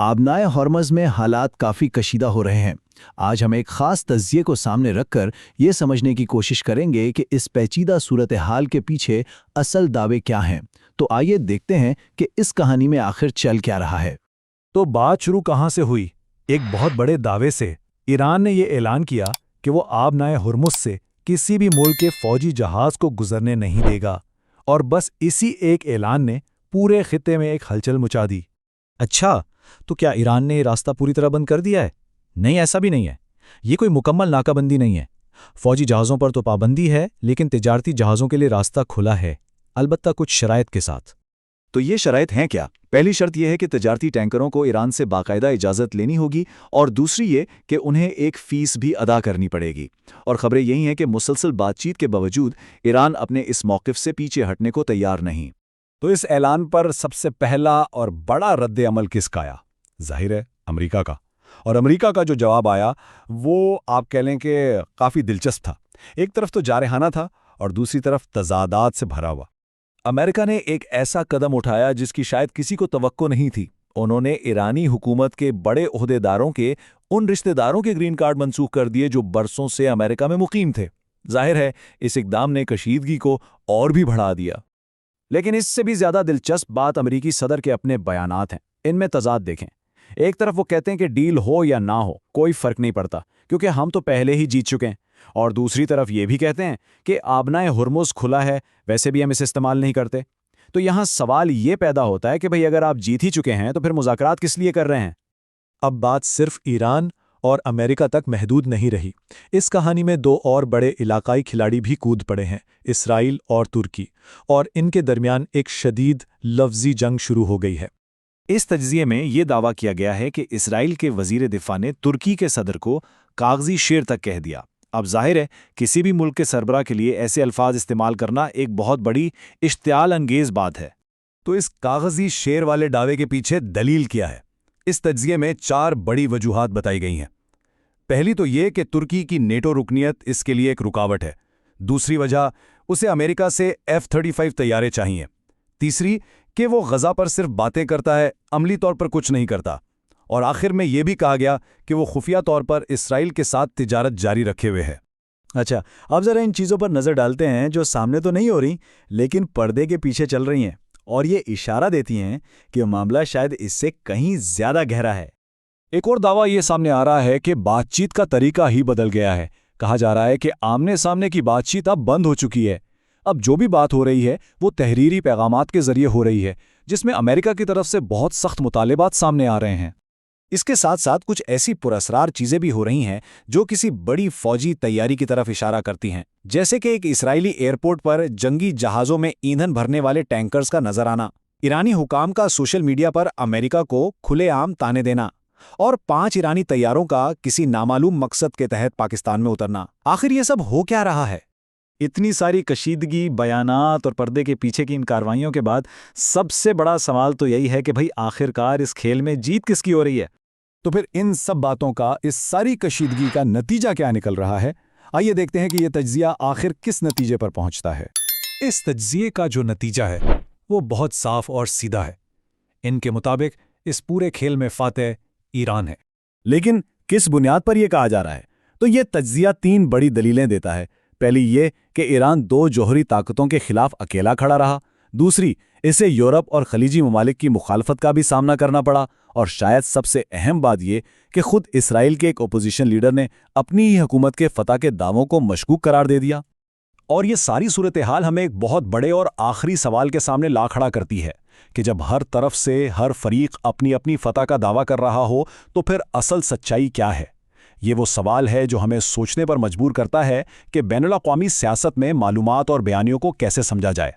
آبنائے ہارمز میں حالات کافی کشیدہ ہو رہے ہیں۔ آج ہم ایک خاص تجزیے کو سامنے رکھ کر یہ سمجھنے کی کوشش کریں گے کہ اس پیچیدہ صورتحال کے پیچھے اصل دعوے کیا ہیں۔ تو آئیے دیکھتے ہیں کہ اس کہانی میں آخر چل کیا رہا ہے۔ تو بات شروع کہاں سے ہوئی؟ ایک بہت بڑے دعوے سے۔ ایران نے یہ اعلان کیا کہ وہ آبنائے ہرمز سے کسی بھی ملک کے فوجی جہاز کو گزرنے نہیں دے گا، اور بس اسی ایک اعلان نے پورے خطے میں ایک ہلچل مچا دی۔ اچھا، تو کیا ایران نے یہ راستہ پوری طرح بند کر دیا ہے؟ نہیں، ایسا بھی نہیں ہے۔ یہ کوئی مکمل ناکہ بندی نہیں ہے۔ فوجی جہازوں پر تو پابندی ہے، لیکن تجارتی جہازوں کے لیے راستہ کھلا ہے، البتہ کچھ شرائط کے ساتھ۔ تو یہ شرائط ہیں کیا؟ پہلی شرط یہ ہے کہ تجارتی ٹینکروں کو ایران سے باقاعدہ اجازت لینی ہوگی، اور دوسری یہ کہ انہیں ایک فیس بھی ادا کرنی پڑے گی۔ اور خبریں یہی ہیں کہ مسلسل بات چیت کے باوجود ایران اپنے اس موقف سے پیچھے ہٹنے کو تیار نہیں۔ تو اس اعلان پر سب سے پہلا اور بڑا رد عمل کس کا آیا؟ ظاہر ہے امریکہ کا۔ اور امریکہ کا جو جواب آیا وہ آپ کہہ لیں کہ کافی دلچسپ تھا۔ ایک طرف تو جارحانہ تھا اور دوسری طرف تضادات سے بھرا ہوا۔ امریکہ نے ایک ایسا قدم اٹھایا جس کی شاید کسی کو توقع نہیں تھی۔ انہوں نے ایرانی حکومت کے بڑے عہدیداروں کے ان رشتہ داروں کے گرین کارڈ منسوخ کر دیے جو برسوں سے امریکہ میں مقیم تھے۔ ظاہر ہے اس اقدام نے کشیدگی کو اور بھی بڑھا دیا۔ لیکن اس سے بھی زیادہ دلچسپ بات امریکی صدر کے اپنے بیانات ہیں۔ ان میں تضاد دیکھیں۔ ایک طرف وہ کہتے ہیں کہ ڈیل ہو یا نہ ہو کوئی فرق نہیں پڑتا کیونکہ ہم تو پہلے ہی جیت چکے ہیں، اور دوسری طرف یہ بھی کہتے ہیں کہ آبنائے ہرمز کھلا ہے، ویسے بھی ہم اسے استعمال نہیں کرتے۔ تو یہاں سوال یہ پیدا ہوتا ہے کہ بھئی اگر آپ جیت ہی چکے ہیں تو پھر مذاکرات کس لیے کر رہے ہیں؟ اب بات صرف ایران اور امریکہ تک محدود نہیں رہی۔ اس کہانی میں دو اور بڑے علاقائی کھلاڑی بھی کود پڑے ہیں، اسرائیل اور ترکی، اور ان کے درمیان ایک شدید لفظی جنگ شروع ہو گئی ہے۔ اس تجزیے میں یہ دعویٰ کیا گیا ہے کہ اسرائیل کے وزیر دفاع نے ترکی کے صدر کو کاغذی شیر تک کہہ دیا۔ اب ظاہر ہے کسی بھی ملک کے سربراہ کے لیے ایسے الفاظ استعمال کرنا ایک بہت بڑی اشتعال انگیز بات ہے۔ تو اس کاغذی شیر والے دعوے کے پیچھے دلیل کیا ہے؟ اس تجزیے میں 4 بڑی وجوہات بتائی گئی ہیں۔ پہلی تو یہ کہ ترکی کی نیٹو رکنیت اس کے لیے ایک رکاوٹ ہے۔ دوسری وجہ، اسے امریکہ سے F-35 طیارے چاہیے۔ تیسری کہ وہ غزہ پر صرف باتیں کرتا ہے، عملی طور پر کچھ نہیں کرتا۔ اور آخر میں یہ بھی کہا گیا کہ وہ خفیہ طور پر اسرائیل کے ساتھ تجارت جاری رکھے ہوئے ہے۔ اچھا، اب ذرا ان چیزوں پر نظر ڈالتے ہیں جو سامنے تو نہیں ہو رہی لیکن پردے کے پیچھے چل رہی ہیں، اور یہ اشارہ دیتی ہیں کہ معاملہ شاید اس سے کہیں زیادہ گہرا ہے۔ ایک اور دعویٰ یہ سامنے آ رہا ہے کہ بات چیت کا طریقہ ہی بدل گیا ہے۔ کہا جا رہا ہے کہ آمنے سامنے کی بات چیت اب بند ہو چکی ہے۔ اب جو بھی بات ہو رہی ہے وہ تحریری پیغامات کے ذریعے ہو رہی ہے، جس میں امریکہ کی طرف سے بہت سخت مطالبات سامنے آ رہے ہیں۔ اس کے ساتھ ساتھ کچھ ایسی پراسرار چیزیں بھی ہو رہی ہیں جو کسی بڑی فوجی تیاری کی طرف اشارہ کرتی ہیں، جیسے کہ ایک اسرائیلی ایئرپورٹ پر جنگی جہازوں میں ایندھن بھرنے والے ٹینکرز کا نظر آنا، ایرانی حکام کا سوشل میڈیا پر امریکہ کو کھلے عام طعنے دینا، اور 5 ایرانی طیاروں کا کسی نامعلوم مقصد کے تحت پاکستان میں اترنا۔ آخر یہ سب ہو کیا رہا ہے؟ اتنی ساری کشیدگی، بیانات اور پردے کے پیچھے کی ان کارروائیوں کے بعد سب سے بڑا سوال تو یہی ہے کہ بھئی آخرکار اس کھیل میں جیت کس کی ہو رہی ہے؟ تو پھر ان سب باتوں کا، اس ساری کشیدگی کا نتیجہ کیا نکل رہا ہے؟ آئیے دیکھتے ہیں کہ یہ تجزیہ آخر کس نتیجے پر پہنچتا ہے۔ اس تجزیے کا جو نتیجہ ہے وہ بہت صاف اور سیدھا ہے۔ ان کے مطابق اس پورے کھیل میں فاتح ایران ہے۔ لیکن کس بنیاد پر یہ کہا جا رہا ہے؟ تو یہ تجزیہ 3 بڑی دلیلیں دیتا ہے۔ پہلی یہ کہ ایران 2 جوہری طاقتوں کے خلاف اکیلا کھڑا رہا۔ دوسری، اسے یورپ اور خلیجی ممالک کی مخالفت کا بھی سامنا کرنا پڑا۔ اور شاید سب سے اہم بات یہ کہ خود اسرائیل کے ایک اپوزیشن لیڈر نے اپنی ہی حکومت کے فتح کے دعووں کو مشکوک قرار دے دیا۔ اور یہ ساری صورتحال ہمیں ایک بہت بڑے اور آخری سوال کے سامنے لا کھڑا کرتی ہے کہ جب ہر طرف سے ہر فریق اپنی اپنی فتح کا دعویٰ کر رہا ہو تو پھر اصل سچائی کیا ہے؟ یہ وہ سوال ہے جو ہمیں سوچنے پر مجبور کرتا ہے کہ بین الاقوامی سیاست میں معلومات اور بیانیوں کو کیسے سمجھا جائے۔